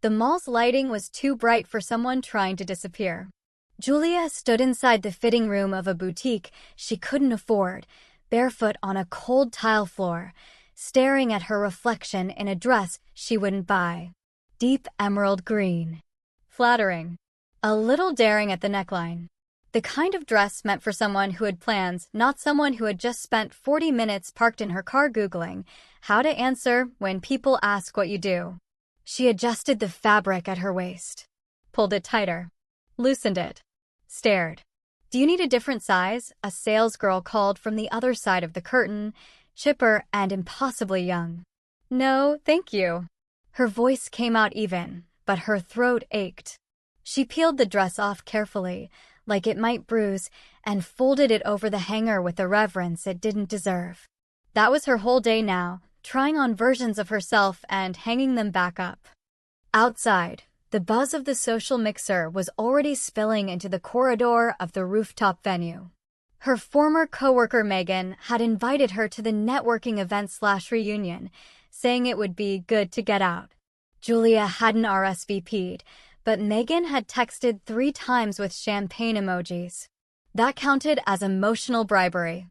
The mall's lighting was too bright for someone trying to disappear. Julia stood inside the fitting room of a boutique she couldn't afford, barefoot on a cold tile floor, staring at her reflection in a dress she wouldn't buy. Deep emerald green. Flattering. A little daring at the neckline. The kind of dress meant for someone who had plans, not someone who had just spent 40 minutes parked in her car Googling how to answer when people ask what you do. She adjusted the fabric at her waist, pulled it tighter, loosened it, stared. "Do you need a different size?" a salesgirl called from the other side of the curtain, chipper and impossibly young. "No, thank you." Her voice came out even, but her throat ached. She peeled the dress off carefully, like it might bruise, and folded it over the hanger with the reverence it didn't deserve. That was her whole day now, trying on versions of herself and hanging them back up. Outside, the buzz of the social mixer was already spilling into the corridor of the rooftop venue. Her former coworker Megan had invited her to the networking event/reunion, saying it would be good to get out. Julia hadn't RSVP'd, but Megan had texted 3 times with champagne emojis. That counted as emotional bribery.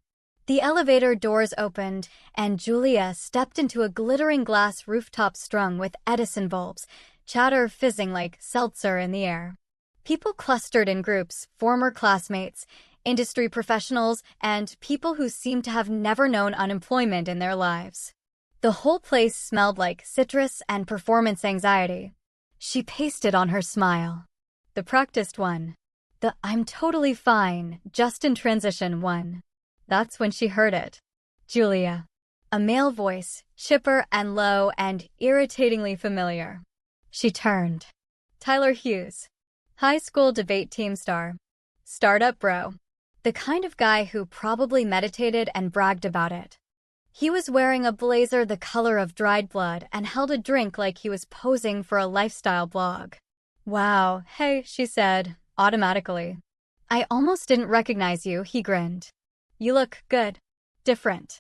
The elevator doors opened, and Julia stepped into a glittering glass rooftop strung with Edison bulbs, chatter fizzing like seltzer in the air. People clustered in groups, former classmates, industry professionals, and people who seemed to have never known unemployment in their lives. The whole place smelled like citrus and performance anxiety. She pasted on her smile. The practiced one. The "I'm totally fine, just in transition" one. That's when she heard it. Julia. A male voice, chipper and low and irritatingly familiar. She turned. Tyler Hughes. High school debate team star. Startup bro. The kind of guy who probably meditated and bragged about it. He was wearing a blazer the color of dried blood and held a drink like he was posing for a lifestyle blog. "Wow, hey," she said, automatically. "I almost didn't recognize you," he grinned. "You look good. Different.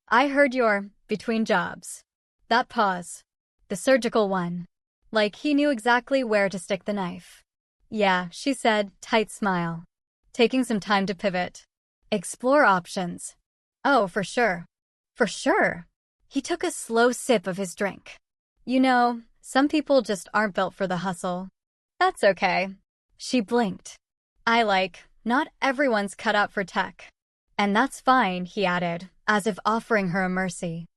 I heard you're between jobs." That pause. The surgical one. Like he knew exactly where to stick the knife. "Yeah," she said, tight smile. "Taking some time to pivot. Explore options." "Oh, for sure. For sure." He took a slow sip of his drink. "You know, some people just aren't built for the hustle." "That's okay." She blinked. Not everyone's cut out for tech." "And that's fine," he added, as if offering her a mercy.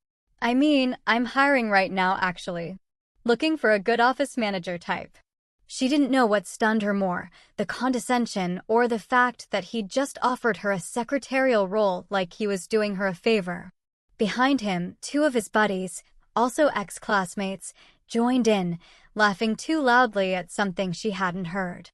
"I mean, I'm hiring right now, actually. Looking for a good office manager type." She didn't know what stunned her more, the condescension or the fact that he'd just offered her a secretarial role like he was doing her a favor. Behind him, 2 of his buddies, also ex-classmates, joined in, laughing too loudly at something she hadn't heard.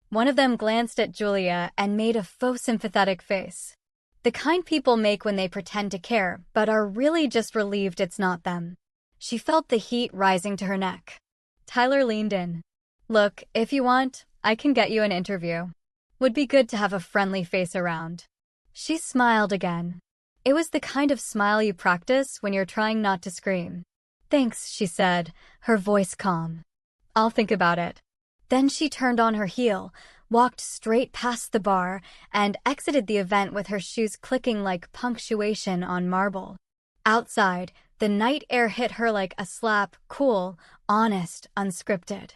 One of them glanced at Julia and made a faux sympathetic face. The kind people make when they pretend to care, but are really just relieved it's not them. She felt the heat rising to her neck. Tyler leaned in. "Look, if you want, I can get you an interview. Would be good to have a friendly face around." She smiled again. It was the kind of smile you practice when you're trying not to scream. "Thanks," she said, her voice calm. "I'll think about it." Then she turned on her heel, walked straight past the bar, and exited the event with her shoes clicking like punctuation on marble. Outside, the night air hit her like a slap, cool, honest, unscripted.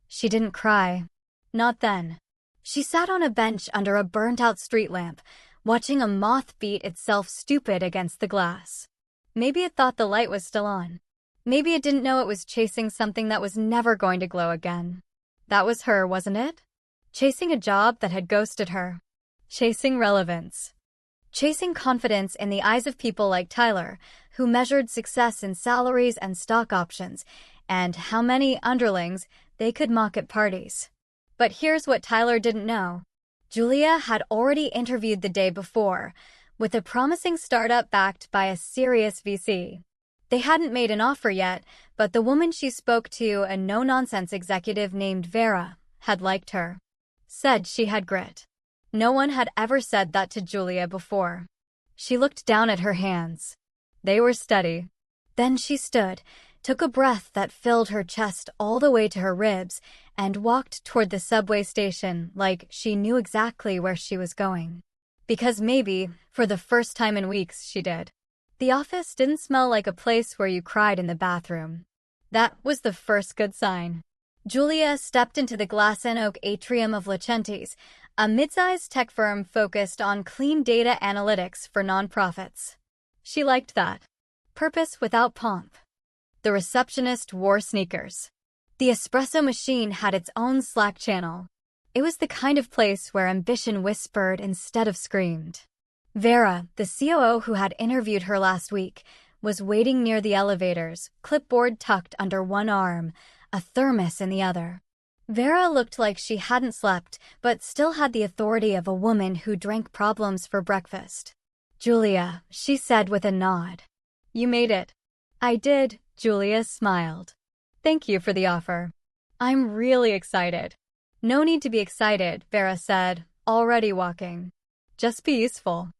She didn't cry. Not then. She sat on a bench under a burnt-out street lamp, watching a moth beat itself stupid against the glass. Maybe it thought the light was still on. Maybe it didn't know it was chasing something that was never going to glow again. That was her, wasn't it? Chasing a job that had ghosted her. Chasing relevance. Chasing confidence in the eyes of people like Tyler, who measured success in salaries and stock options, and how many underlings they could mock at parties. But here's what Tyler didn't know. Julia had already interviewed the day before, with a promising startup backed by a serious VC. They hadn't made an offer yet, but the woman she spoke to, a no-nonsense executive named Vera, had liked her. Said she had grit. No one had ever said that to Julia before. She looked down at her hands. They were steady. Then she stood, took a breath that filled her chest all the way to her ribs, and walked toward the subway station like she knew exactly where she was going. Because maybe, for the first time in weeks, she did. The office didn't smell like a place where you cried in the bathroom. That was the first good sign. Julia stepped into the glass and oak atrium of Lucenti's, a mid-sized tech firm focused on clean data analytics for nonprofits. She liked that. Purpose without pomp. The receptionist wore sneakers. The espresso machine had its own Slack channel. It was the kind of place where ambition whispered instead of screamed. Vera, the COO who had interviewed her last week, was waiting near the elevators, clipboard tucked under one arm, a thermos in the other. Vera looked like she hadn't slept, but still had the authority of a woman who drank problems for breakfast. "Julia," she said with a nod. "You made it." "I did," Julia smiled. "Thank you for the offer. I'm really excited." "No need to be excited," Vera said, already walking. "Just be useful."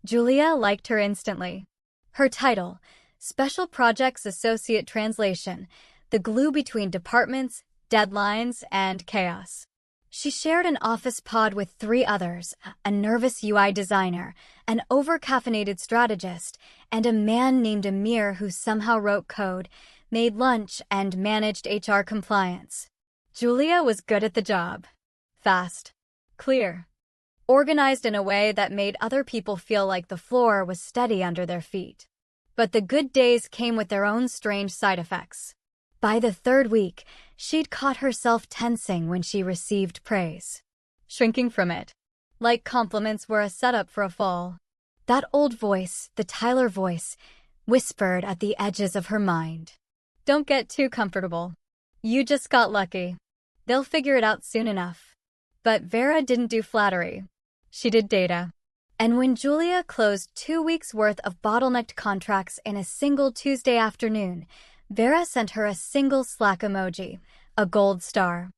Julia liked her instantly. Her title, Special Projects Associate Translation, the glue between departments, deadlines, and chaos. She shared an office pod with 3 others, a nervous UI designer, an over-caffeinated strategist, and a man named Amir who somehow wrote code, made lunch, and managed HR compliance. Julia was good at the job. Fast. Clear. Organized in a way that made other people feel like the floor was steady under their feet. But the good days came with their own strange side effects. By the 3rd week, she'd caught herself tensing when she received praise. Shrinking from it. Like compliments were a setup for a fall. That old voice, the Tyler voice, whispered at the edges of her mind. "Don't get too comfortable. You just got lucky. They'll figure it out soon enough." But Vera didn't do flattery. She did data. And when Julia closed 2 weeks' worth of bottlenecked contracts in a single Tuesday afternoon, Vera sent her a single Slack emoji, a gold star.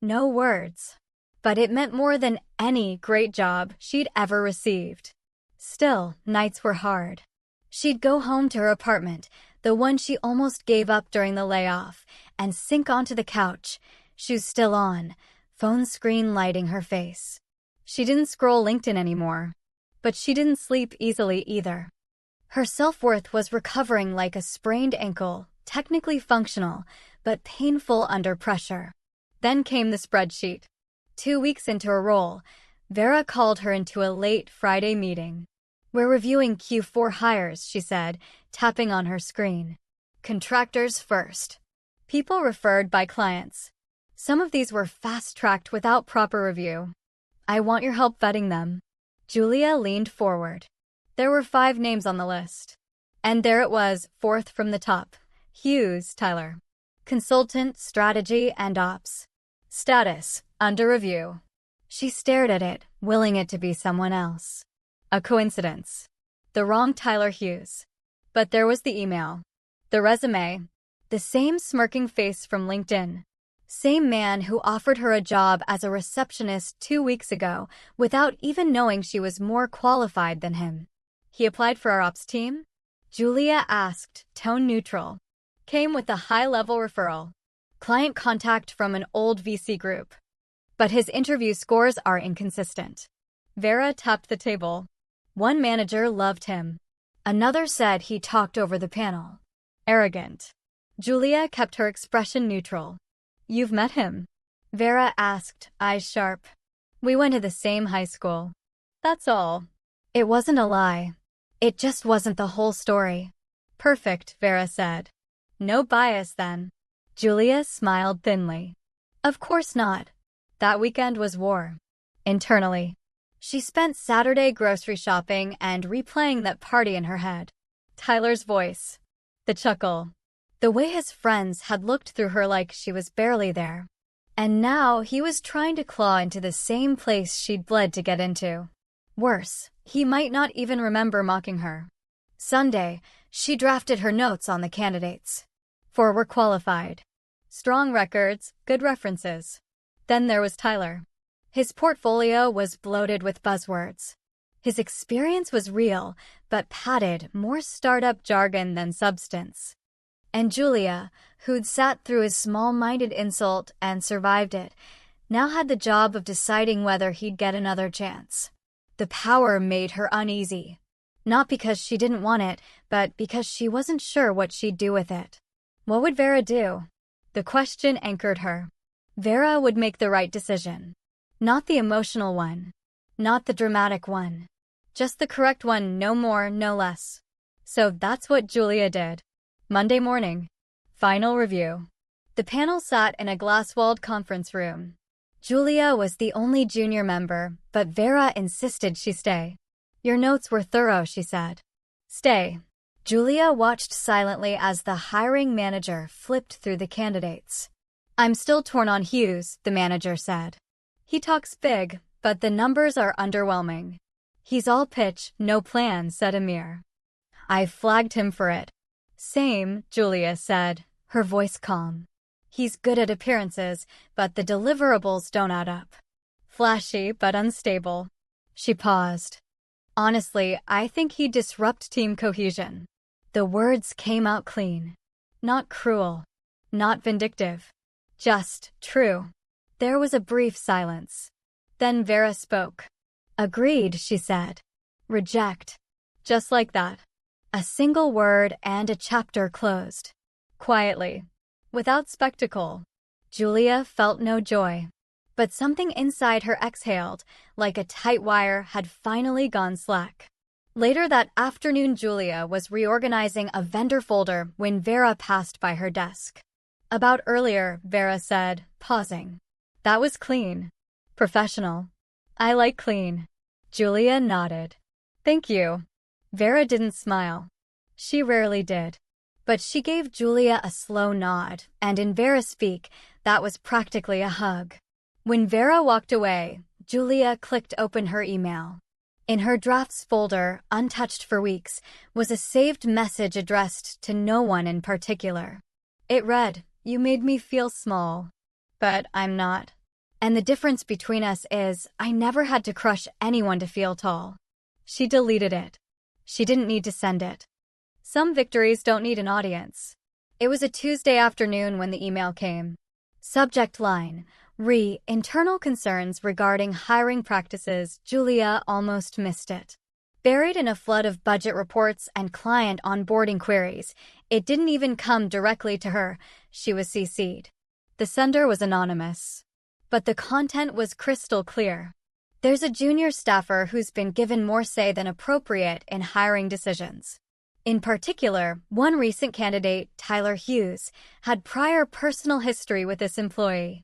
No words. But it meant more than any great job she'd ever received. Still, nights were hard. She'd go home to her apartment, the one she almost gave up during the layoff, and sink onto the couch, shoes still on, phone screen lighting her face. She didn't scroll LinkedIn anymore. But she didn't sleep easily either. Her self-worth was recovering like a sprained ankle, technically functional, but painful under pressure. Then came the spreadsheet. 2 weeks into her role, Vera called her into a late Friday meeting. "We're reviewing Q4 hires," she said, tapping on her screen. "Contractors first. People referred by clients. Some of these were fast-tracked without proper review. I want your help vetting them." Julia leaned forward. There were 5 names on the list. And there it was, 4th from the top. Hughes, Tyler. Consultant, Strategy, and Ops. Status, under review. She stared at it, willing it to be someone else. A coincidence. The wrong Tyler Hughes. But there was the email. The resume. The same smirking face from LinkedIn. Same man who offered her a job as a receptionist 2 weeks ago without even knowing she was more qualified than him. "He applied for our ops team?" Julia asked, tone neutral. "Came with a high-level referral. Client contact from an old VC group. But his interview scores are inconsistent." Vera tapped the table. One manager loved him. Another said he talked over the panel. Arrogant. Julia kept her expression neutral. "You've met him?" Vera asked, eyes sharp. "We went to the same high school. That's all." It wasn't a lie. It just wasn't the whole story. "Perfect," Vera said. "No bias, then." Julia smiled thinly. Of course not. That weekend was war. Internally. She spent Saturday grocery shopping and replaying that party in her head. Tyler's voice. The chuckle. The way his friends had looked through her like she was barely there. And now he was trying to claw into the same place she'd bled to get into. Worse, he might not even remember mocking her. Sunday, she drafted her notes on the candidates. 4 were qualified. Strong records, good references. Then there was Tyler. His portfolio was bloated with buzzwords. His experience was real, but padded more startup jargon than substance. And Julia, who'd sat through his small-minded insult and survived it, now had the job of deciding whether he'd get another chance. The power made her uneasy. Not because she didn't want it, but because she wasn't sure what she'd do with it. What would Vera do? The question anchored her. Vera would make the right decision. Not the emotional one. Not the dramatic one. Just the correct one, no more, no less. So that's what Julia did. Monday morning. Final review. The panel sat in a glass-walled conference room. Julia was the only junior member, but Vera insisted she stay. Your notes were thorough, she said. Stay. Julia watched silently as the hiring manager flipped through the candidates. I'm still torn on Hughes, the manager said. He talks big, but the numbers are underwhelming. He's all pitch, no plan, said Amir. I flagged him for it. Same, Julia said, her voice calm. He's good at appearances, but the deliverables don't add up. Flashy, but unstable. She paused. Honestly, I think he'd disrupt team cohesion. The words came out clean. Not cruel. Not vindictive. Just true. There was a brief silence. Then Vera spoke. Agreed, she said. Reject. Just like that. A single word and a chapter closed. Quietly. Without spectacle. Julia felt no joy. But something inside her exhaled, like a tight wire had finally gone slack. Later that afternoon, Julia was reorganizing a vendor folder when Vera passed by her desk. About earlier, Vera said, pausing. That was clean. Professional. I like clean. Julia nodded. Thank you. Vera didn't smile. She rarely did. But she gave Julia a slow nod, and in Vera's speak, that was practically a hug. When Vera walked away, Julia clicked open her email. In her drafts folder, untouched for weeks, was a saved message addressed to no one in particular. It read, You made me feel small. But I'm not. And the difference between us is, I never had to crush anyone to feel tall. She deleted it. She didn't need to send it. Some victories don't need an audience. It was a Tuesday afternoon when the email came. Subject line, internal concerns regarding hiring practices. Julia almost missed it. Buried in a flood of budget reports and client onboarding queries, it didn't even come directly to her. She was CC'd. The sender was anonymous. But the content was crystal clear. There's a junior staffer who's been given more say than appropriate in hiring decisions. In particular, one recent candidate, Tyler Hughes, had prior personal history with this employee.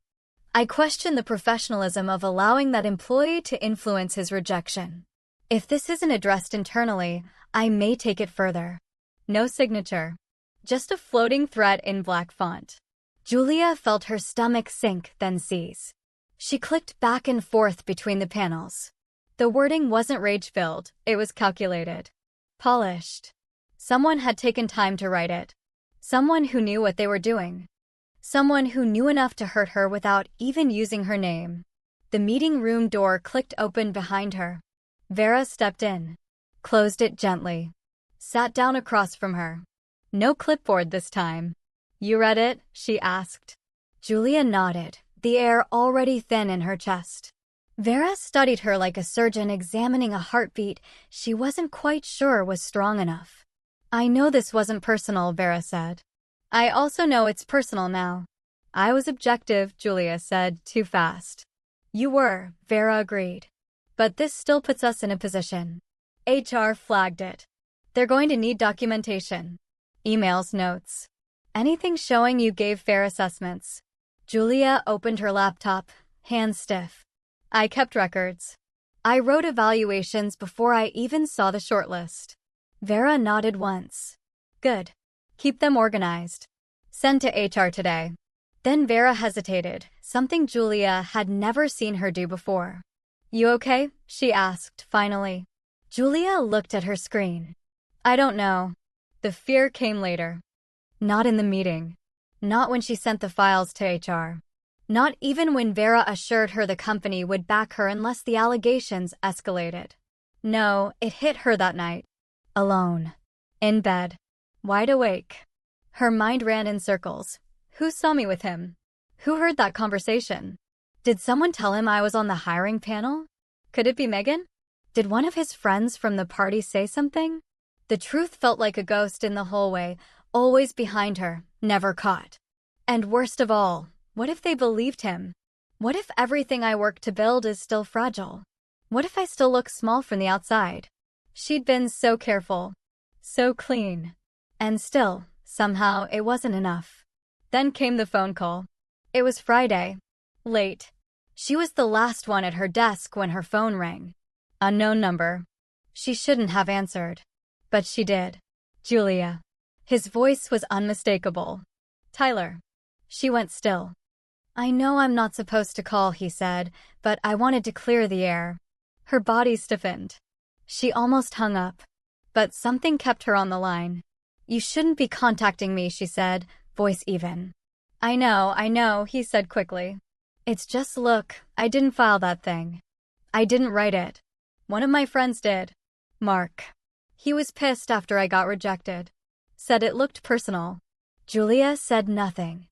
I question the professionalism of allowing that employee to influence his rejection. If this isn't addressed internally, I may take it further. No signature. Just a floating threat in black font. Julia felt her stomach sink, then seize. She clicked back and forth between the panels. The wording wasn't rage-filled, it was calculated. Polished. Someone had taken time to write it. Someone who knew what they were doing. Someone who knew enough to hurt her without even using her name. The meeting room door clicked open behind her. Vera stepped in. Closed it gently. Sat down across from her. No clipboard this time. You read it? She asked. Julia nodded, the air already thin in her chest. Vera studied her like a surgeon examining a heartbeat she wasn't quite sure was strong enough. I know this wasn't personal, Vera said. I also know it's personal now. I was objective, Julia said, too fast. You were, Vera agreed. But this still puts us in a position. HR flagged it. They're going to need documentation. Emails, notes. Anything showing you gave fair assessments. Julia opened her laptop, hands stiff. I kept records. I wrote evaluations before I even saw the shortlist. Vera nodded once. Good. Keep them organized. Send to HR today. Then Vera hesitated, something Julia had never seen her do before. You okay? She asked, finally. Julia looked at her screen. I don't know. The fear came later. Not in the meeting. Not when she sent the files to HR. Not even when Vera assured her the company would back her unless the allegations escalated. No, it hit her that night. Alone. In bed. Wide awake. Her mind ran in circles. Who saw me with him? Who heard that conversation? Did someone tell him I was on the hiring panel? Could it be Megan? Did one of his friends from the party say something? The truth felt like a ghost in the hallway, always behind her, never caught. And worst of all, what if they believed him? What if everything I worked to build is still fragile? What if I still look small from the outside? She'd been so careful, so clean. And still, somehow, it wasn't enough. Then came the phone call. It was Friday. Late. She was the last one at her desk when her phone rang. Unknown number. She shouldn't have answered. But she did. Julia. His voice was unmistakable. Tyler. She went still. I know I'm not supposed to call, he said, but I wanted to clear the air. Her body stiffened. She almost hung up. But something kept her on the line. You shouldn't be contacting me, she said, voice even. I know, he said quickly. It's just look, I didn't file that thing. I didn't write it. One of my friends did. Mark. He was pissed after I got rejected. Said it looked personal. Julia said nothing.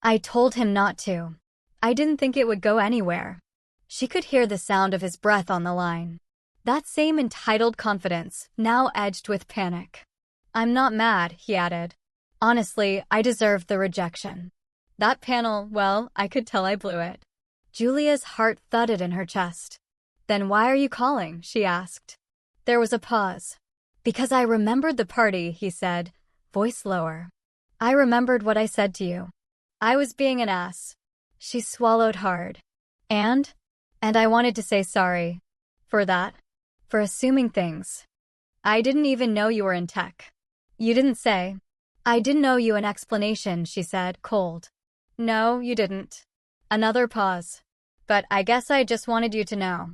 I told him not to. I didn't think it would go anywhere. She could hear the sound of his breath on the line. That same entitled confidence, now edged with panic. I'm not mad, he added. Honestly, I deserved the rejection. That panel, well, I could tell I blew it. Julia's heart thudded in her chest. Then why are you calling? She asked. There was a pause. Because I remembered the party, he said, voice lower. I remembered what I said to you. I was being an ass. She swallowed hard. And I wanted to say sorry. For that. For assuming things. I didn't even know you were in tech. You didn't say. I didn't owe you an explanation, she said, cold. No, you didn't. Another pause. But I guess I just wanted you to know.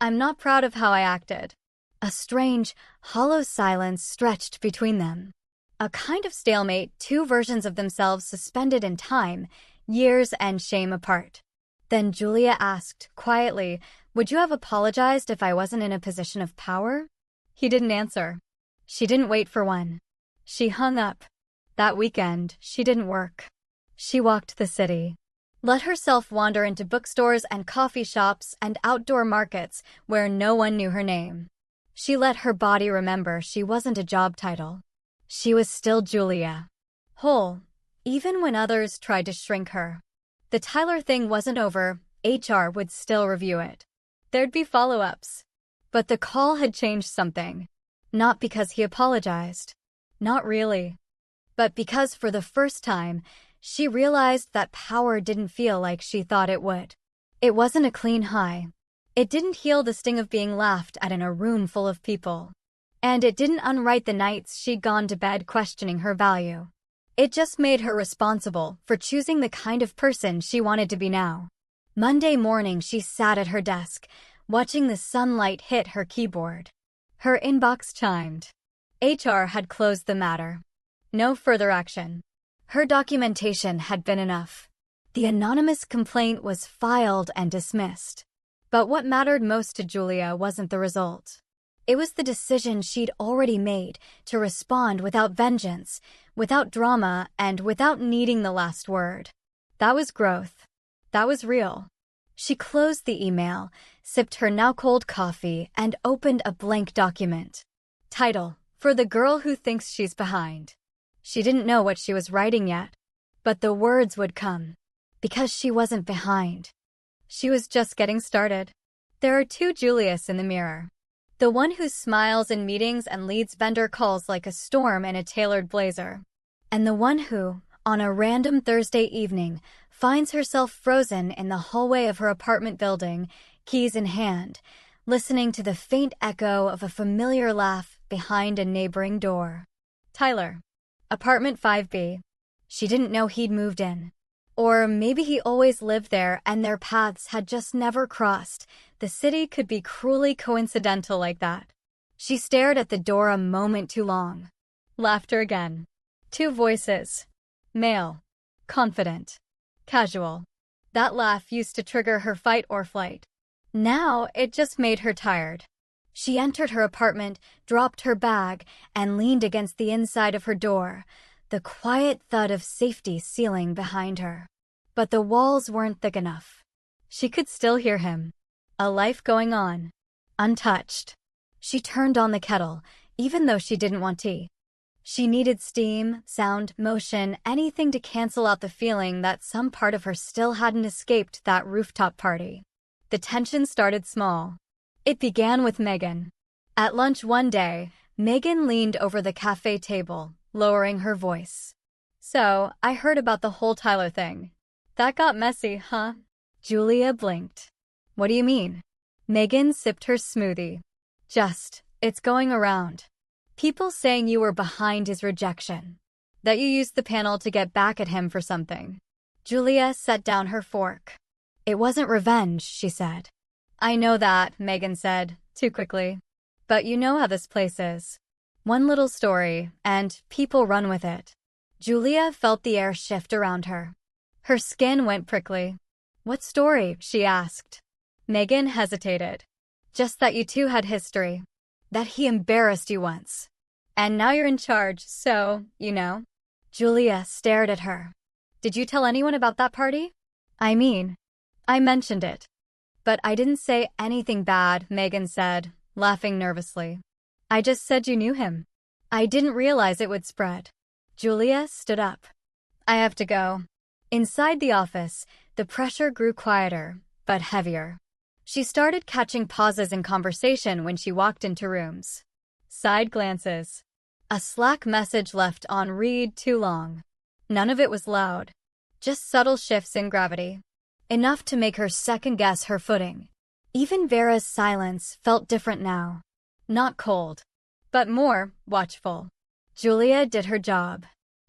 I'm not proud of how I acted. A strange, hollow silence stretched between them. A kind of stalemate, two versions of themselves suspended in time, years and shame apart. Then Julia asked, quietly, would you have apologized if I wasn't in a position of power? He didn't answer. She didn't wait for one. She hung up. That weekend, she didn't work. She walked the city. Let herself wander into bookstores and coffee shops and outdoor markets where no one knew her name. She let her body remember she wasn't a job title. She was still Julia. Whole, even when others tried to shrink her. The Tyler thing wasn't over. HR would still review it. There'd be follow-ups. But the call had changed something. Not because he apologized. Not really. But because for the first time, she realized that power didn't feel like she thought it would. It wasn't a clean high. It didn't heal the sting of being laughed at in a room full of people. And it didn't unwrite the nights she'd gone to bed questioning her value. It just made her responsible for choosing the kind of person she wanted to be now. Monday morning, she sat at her desk, watching the sunlight hit her keyboard. Her inbox chimed. HR had closed the matter. No further action. Her documentation had been enough. The anonymous complaint was filed and dismissed. But what mattered most to Julia wasn't the result. It was the decision she'd already made to respond without vengeance, without drama, and without needing the last word. That was growth. That was real. She closed the email, sipped her now cold coffee, and opened a blank document. Title: For the Girl Who Thinks She's Behind. She didn't know what she was writing yet, but the words would come. Because she wasn't behind. She was just getting started. There are two Julias in the mirror. The one who smiles in meetings and leads vendor calls like a storm in a tailored blazer. And the one who, on a random Thursday evening, finds herself frozen in the hallway of her apartment building, keys in hand, listening to the faint echo of a familiar laugh behind a neighboring door. Tyler. Apartment 5B. She didn't know he'd moved in. Or maybe he always lived there and their paths had just never crossed. The city could be cruelly coincidental like that. She stared at the door a moment too long. Laughter again. Two voices. Male. Confident. Casual. That laugh used to trigger her fight or flight. Now it just made her tired. She entered her apartment, dropped her bag, and leaned against the inside of her door, the quiet thud of safety sealing behind her. But the walls weren't thick enough. She could still hear him. A life going on, untouched. She turned on the kettle, even though she didn't want tea. She needed steam, sound, motion, anything to cancel out the feeling that some part of her still hadn't escaped that rooftop party. The tension started small. It began with Megan. At lunch one day, Megan leaned over the café table, lowering her voice. "So, I heard about the whole Tyler thing. That got messy, huh?" Julia blinked. "What do you mean?" Megan sipped her smoothie. It's going around. People saying you were behind his rejection. That you used the panel to get back at him for something." Julia set down her fork. "It wasn't revenge," she said. "I know that," Megan said, too quickly. "But you know how this place is. One little story, and people run with it." Julia felt the air shift around her. Her skin went prickly. "What story?" she asked. Megan hesitated. "Just that you two had history. That he embarrassed you once. And now you're in charge, so, you know." Julia stared at her. "Did you tell anyone about that party?" "I mean, I mentioned it. But I didn't say anything bad," Megan said, laughing nervously. "I just said you knew him. I didn't realize it would spread." Julia stood up. "I have to go." Inside the office, the pressure grew quieter, but heavier. She started catching pauses in conversation when she walked into rooms. Side glances. A Slack message left on read too long. None of it was loud. Just subtle shifts in gravity. Enough to make her second-guess her footing. Even Vera's silence felt different now. Not cold, but more watchful. Julia did her job.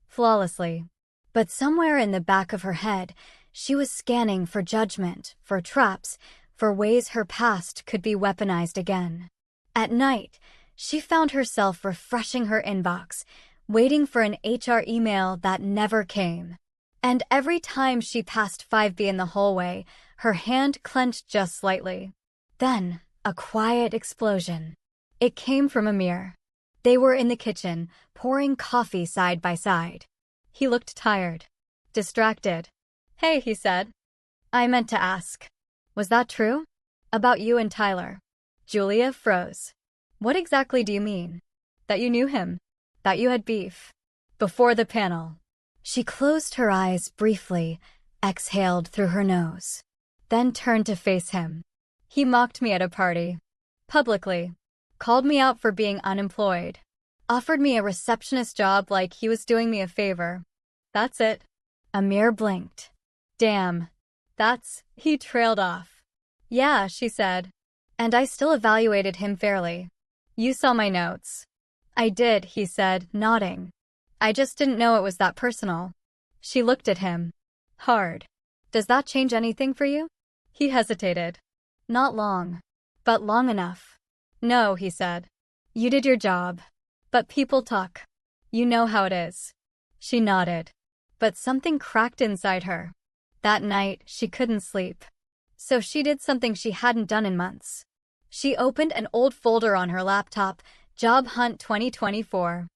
Flawlessly. But somewhere in the back of her head, she was scanning for judgment, for traps, for ways her past could be weaponized again. At night, she found herself refreshing her inbox, waiting for an HR email that never came. And every time she passed 5B in the hallway, her hand clenched just slightly. Then, a quiet explosion. It came from Amir. They were in the kitchen, pouring coffee side by side. He looked tired, distracted. "Hey," he said. "I meant to ask. Was that true? About you and Tyler?" Julia froze. "What exactly do you mean? That you knew him? That you had beef?" "Before the panel." She closed her eyes briefly, exhaled through her nose, then turned to face him. "He mocked me at a party. Publicly. Called me out for being unemployed. Offered me a receptionist job like he was doing me a favor. That's it." Amir blinked. "Damn. He trailed off." "Yeah," she said. "And I still evaluated him fairly. You saw my notes." "I did," he said, nodding. "I just didn't know it was that personal." She looked at him. Hard. "Does that change anything for you?" He hesitated. "Not long. But long enough." "No," he said. "You did your job. But people talk. You know how it is." She nodded. But something cracked inside her. That night, she couldn't sleep. So she did something she hadn't done in months. She opened an old folder on her laptop, Job Hunt 2024.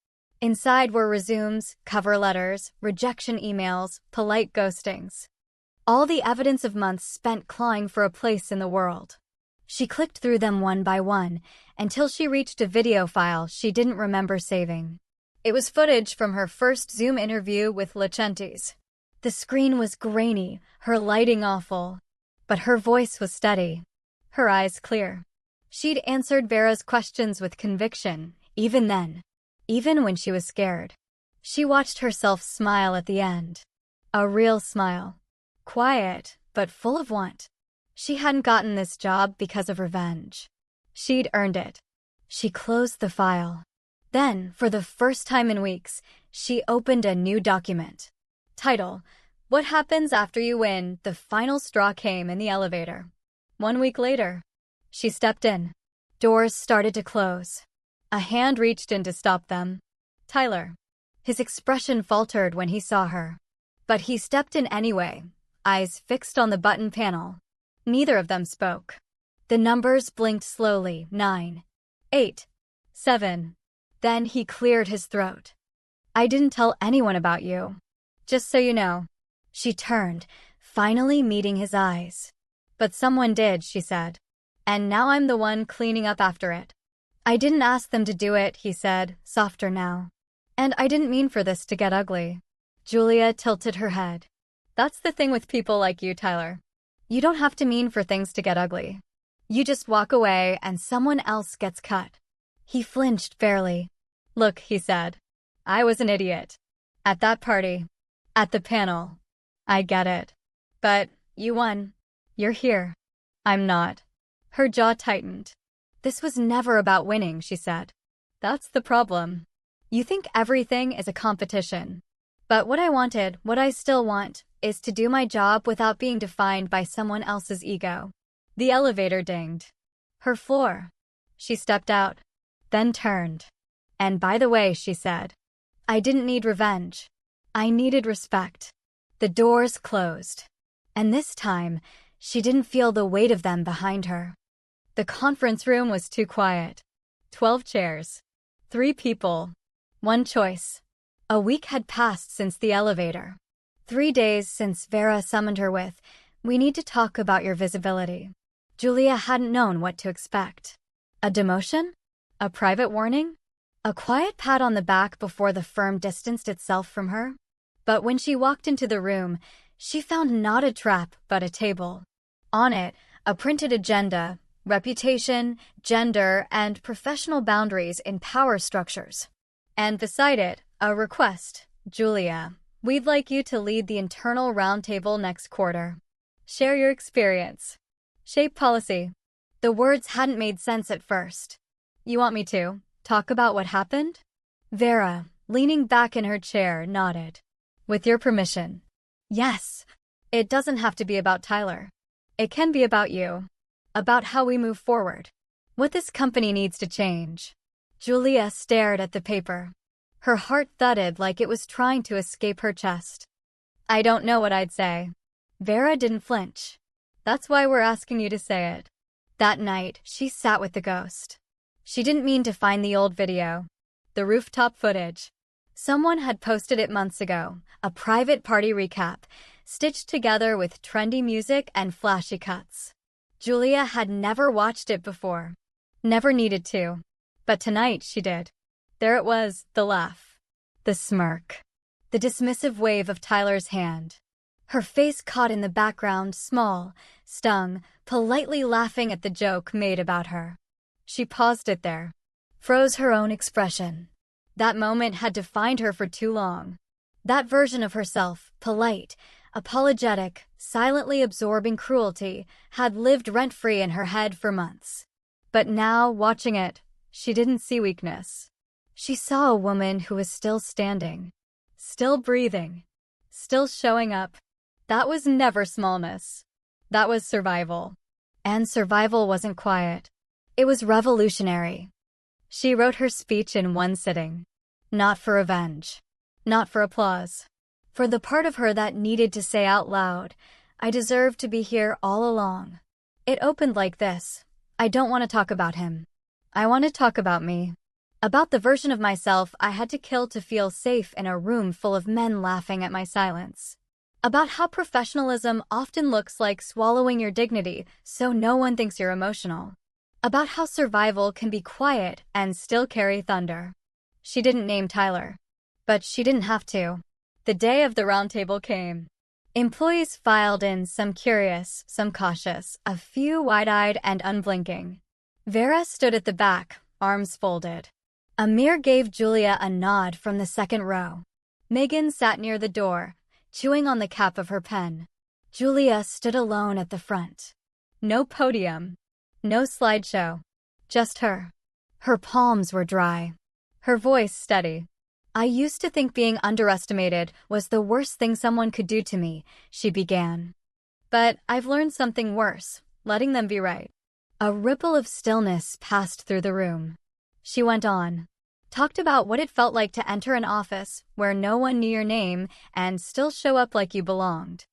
Inside were resumes, cover letters, rejection emails, polite ghostings. All the evidence of months spent clawing for a place in the world. She clicked through them one by one, until she reached a video file she didn't remember saving. It was footage from her first Zoom interview with Lacentes. The screen was grainy, her lighting awful. But her voice was steady, her eyes clear. She'd answered Vera's questions with conviction, even then. Even when she was scared. She watched herself smile at the end. A real smile. Quiet, but full of want. She hadn't gotten this job because of revenge. She'd earned it. She closed the file. Then, for the first time in weeks, she opened a new document. Title: What happens after you win? The final straw came in the elevator. 1 week later. She stepped in. Doors started to close. A hand reached in to stop them. Tyler. His expression faltered when he saw her. But he stepped in anyway, eyes fixed on the button panel. Neither of them spoke. The numbers blinked slowly, 9, 8, 7. Then he cleared his throat. I didn't tell anyone about you. Just so you know. She turned, finally meeting his eyes. But someone did, she said. And now I'm the one cleaning up after it. I didn't ask them to do it, he said, softer now. And I didn't mean for this to get ugly. Julia tilted her head. That's the thing with people like you, Tyler. You don't have to mean for things to get ugly. You just walk away and someone else gets cut. He flinched barely. Look, he said. I was an idiot. At that party. At the panel. I get it. But you won. You're here. I'm not. Her jaw tightened. This was never about winning, she said. That's the problem. You think everything is a competition. But what I still want, is to do my job without being defined by someone else's ego. The elevator dinged. Her floor. She stepped out, then turned. And by the way, she said, I didn't need revenge. I needed respect. The doors closed. And this time, she didn't feel the weight of them behind her. The conference room was too quiet. 12 chairs. 3 people. 1 choice. A week had passed since the elevator. 3 days since Vera summoned her with, we need to talk about your visibility. Julia hadn't known what to expect. A demotion? A private warning? A quiet pat on the back before the firm distanced itself from her? But when she walked into the room, she found not a trap, but a table. On it, a printed agenda, reputation, gender, and professional boundaries in power structures. And beside it, a request. Julia, we'd like you to lead the internal roundtable next quarter. Share your experience. Shape policy. The words hadn't made sense at first. You want me to talk about what happened? Vera, leaning back in her chair, nodded. With your permission. Yes. It doesn't have to be about Tyler. It can be about you. About how we move forward. What this company needs to change. Julia stared at the paper. Her heart thudded like it was trying to escape her chest. I don't know what I'd say. Vera didn't flinch. That's why we're asking you to say it. That night, she sat with the ghost. She didn't mean to find the old video. The rooftop footage. Someone had posted it months ago, a private party recap, stitched together with trendy music and flashy cuts. Julia had never watched it before. Never needed to. But tonight she did. There it was, the laugh. The smirk. The dismissive wave of Tyler's hand. Her face caught in the background, small, stung, politely laughing at the joke made about her. She paused it there. Froze her own expression. That moment had defined her for too long. That version of herself, polite, apologetic, silently absorbing cruelty, had lived rent-free in her head for months. But now, watching it, she didn't see weakness. She saw a woman who was still standing, still breathing, still showing up. That was never smallness. That was survival. And survival wasn't quiet. It was revolutionary. She wrote her speech in one sitting. Not for revenge. Not for applause. For the part of her that needed to say out loud, I deserve to be here all along. It opened like this. I don't want to talk about him. I want to talk about me. About the version of myself I had to kill to feel safe in a room full of men laughing at my silence. About how professionalism often looks like swallowing your dignity so no one thinks you're emotional. About how survival can be quiet and still carry thunder. She didn't name Tyler. But she didn't have to. The day of the roundtable came. Employees filed in, some curious, some cautious, a few wide-eyed and unblinking. Vera stood at the back, arms folded. Amir gave Julia a nod from the second row. Megan sat near the door, chewing on the cap of her pen. Julia stood alone at the front. No podium. No slideshow. Just her. Her palms were dry. Her voice steady. I used to think being underestimated was the worst thing someone could do to me, she began. But I've learned something worse, letting them be right. A ripple of stillness passed through the room. She went on. Talked about what it felt like to enter an office where no one knew your name and still show up like you belonged.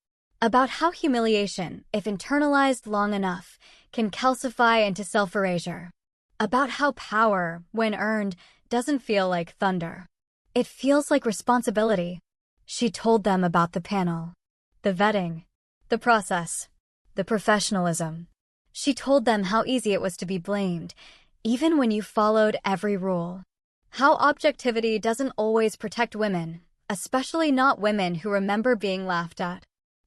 About how humiliation, if internalized long enough, can calcify into self-erasure. About how power, when earned, doesn't feel like thunder. It feels like responsibility. She told them about the panel, the vetting, the process, the professionalism. She told them how easy it was to be blamed, even when you followed every rule. How objectivity doesn't always protect women, especially not women who remember being laughed at.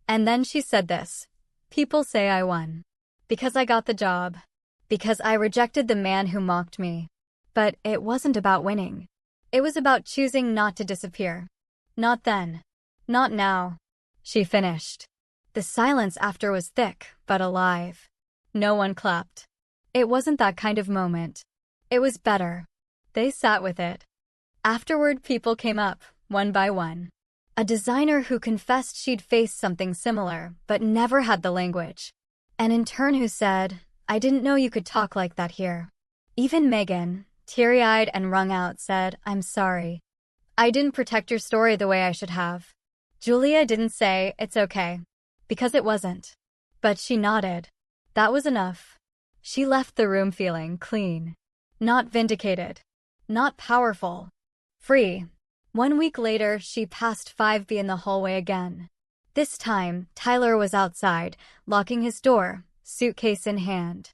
And then she said this: "People say I won. Because I got the job. Because I rejected the man who mocked me. But it wasn't about winning. It was about choosing not to disappear. Not then. Not now." She finished. The silence after was thick, but alive. No one clapped. It wasn't that kind of moment. It was better. They sat with it. Afterward, people came up, one by one. A designer who confessed she'd faced something similar, but never had the language. An intern who said, "I didn't know you could talk like that here." Even Megan, teary-eyed and wrung out, said, "I'm sorry. I didn't protect your story the way I should have." Julia didn't say, "It's okay," because it wasn't. But she nodded. That was enough. She left the room feeling clean. Not vindicated. Not powerful. Free. 1 week later, she passed 5B in the hallway again. This time, Tyler was outside, locking his door, suitcase in hand.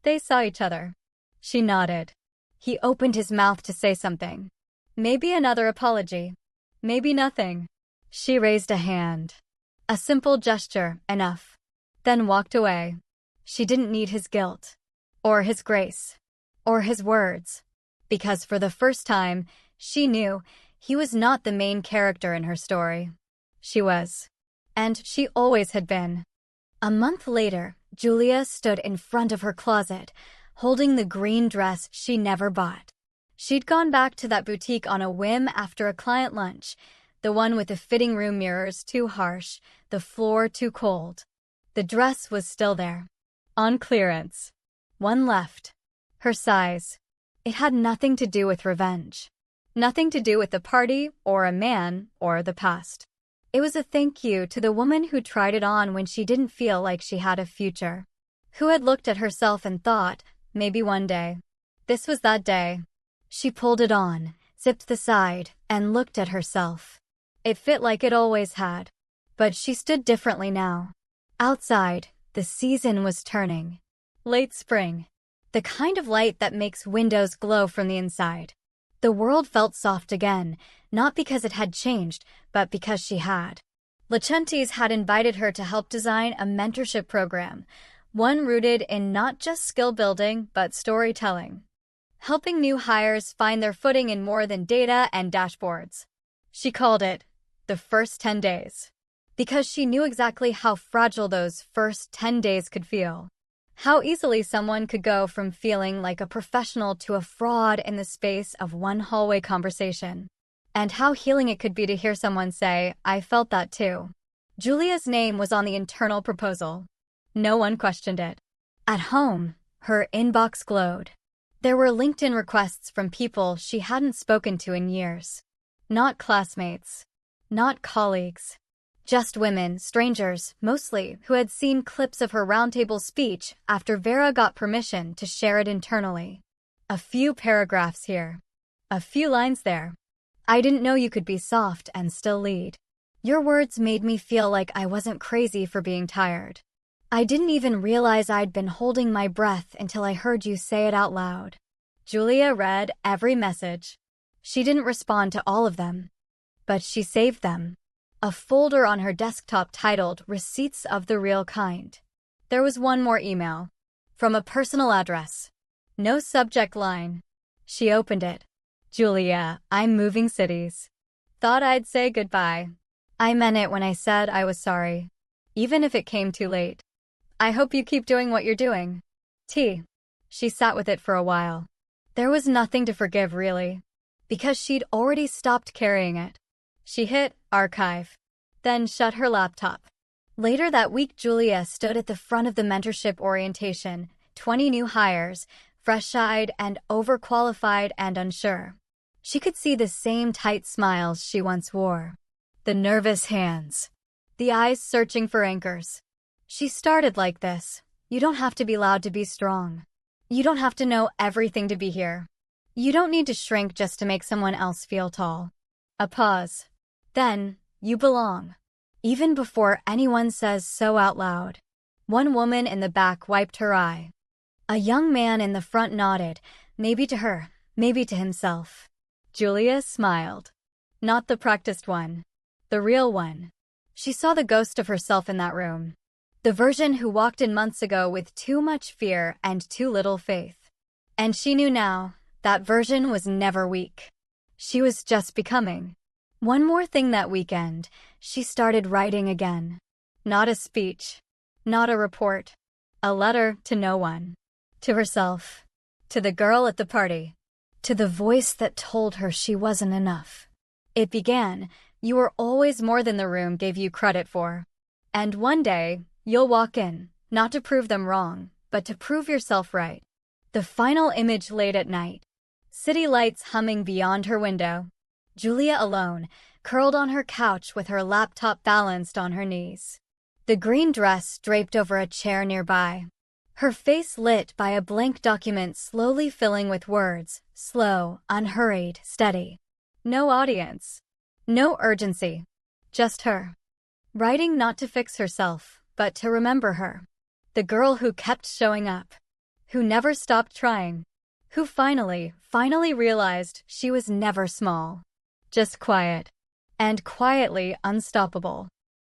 They saw each other. She nodded. He opened his mouth to say something. Maybe another apology. Maybe nothing. She raised a hand. A simple gesture, enough. Then walked away. She didn't need his guilt. Or his grace. Or his words. Because for the first time, she knew he was not the main character in her story. She was. And she always had been. A month later, Julia stood in front of her closet, holding the green dress she never bought. She'd gone back to that boutique on a whim after a client lunch, the one with the fitting room mirrors too harsh, the floor too cold. The dress was still there. On clearance. One left. Her size. It had nothing to do with revenge. Nothing to do with the party, or a man, or the past. It was a thank you to the woman who tried it on when she didn't feel like she had a future. Who had looked at herself and thought, maybe one day. This was that day. She pulled it on, zipped the side, and looked at herself. It fit like it always had. But she stood differently now. Outside, the season was turning. Late spring. The kind of light that makes windows glow from the inside. The world felt soft again, not because it had changed, but because she had. Lachentis had invited her to help design a mentorship program, one rooted in not just skill building, but storytelling. Helping new hires find their footing in more than data and dashboards. She called it the first 10 days. Because she knew exactly how fragile those first 10 days could feel. How easily someone could go from feeling like a professional to a fraud in the space of one hallway conversation. And how healing it could be to hear someone say, "I felt that too." Julia's name was on the internal proposal. No one questioned it. At home, her inbox glowed. There were LinkedIn requests from people she hadn't spoken to in years. Not classmates. Not colleagues. Just women, strangers, mostly, who had seen clips of her roundtable speech after Vera got permission to share it internally. A few paragraphs here. A few lines there. "I didn't know you could be soft and still lead. Your words made me feel like I wasn't crazy for being tired. I didn't even realize I'd been holding my breath until I heard you say it out loud." Julia read every message. She didn't respond to all of them. But she saved them. A folder on her desktop titled "Receipts of the Real Kind." There was one more email. From a personal address. No subject line. She opened it. "Julia, I'm moving cities. Thought I'd say goodbye. I meant it when I said I was sorry. Even if it came too late. I hope you keep doing what you're doing. T." She sat with it for a while. There was nothing to forgive, really. Because she'd already stopped carrying it. She hit archive. Then shut her laptop. Later that week, Julia stood at the front of the mentorship orientation, 20 new hires, fresh-eyed and overqualified and unsure. She could see the same tight smiles she once wore. The nervous hands. The eyes searching for anchors. She started like this. You don't have to be loud to be strong. You don't have to know everything to be here. You don't need to shrink just to make someone else feel tall. A pause. Then, you belong. Even before anyone says so out loud. One woman in the back wiped her eye. A young man in the front nodded, maybe to her, maybe to himself. Julia smiled. Not the practiced one. The real one. She saw the ghost of herself in that room. The version who walked in months ago with too much fear and too little faith. And she knew now, that version was never weak. She was just becoming. One more thing that weekend, she started writing again. Not a speech. Not a report. A letter to no one. To herself. To the girl at the party. To the voice that told her she wasn't enough. It began, you were always more than the room gave you credit for. And one day, you'll walk in, not to prove them wrong, but to prove yourself right. The final image late at night. City lights humming beyond her window. Julia alone, curled on her couch with her laptop balanced on her knees. The green dress draped over a chair nearby. Her face lit by a blank document slowly filling with words, slow, unhurried, steady. No audience. No urgency. Just her. Writing not to fix herself, but to remember her. The girl who kept showing up. Who never stopped trying. Who finally realized she was never small. Just quiet. And quietly unstoppable.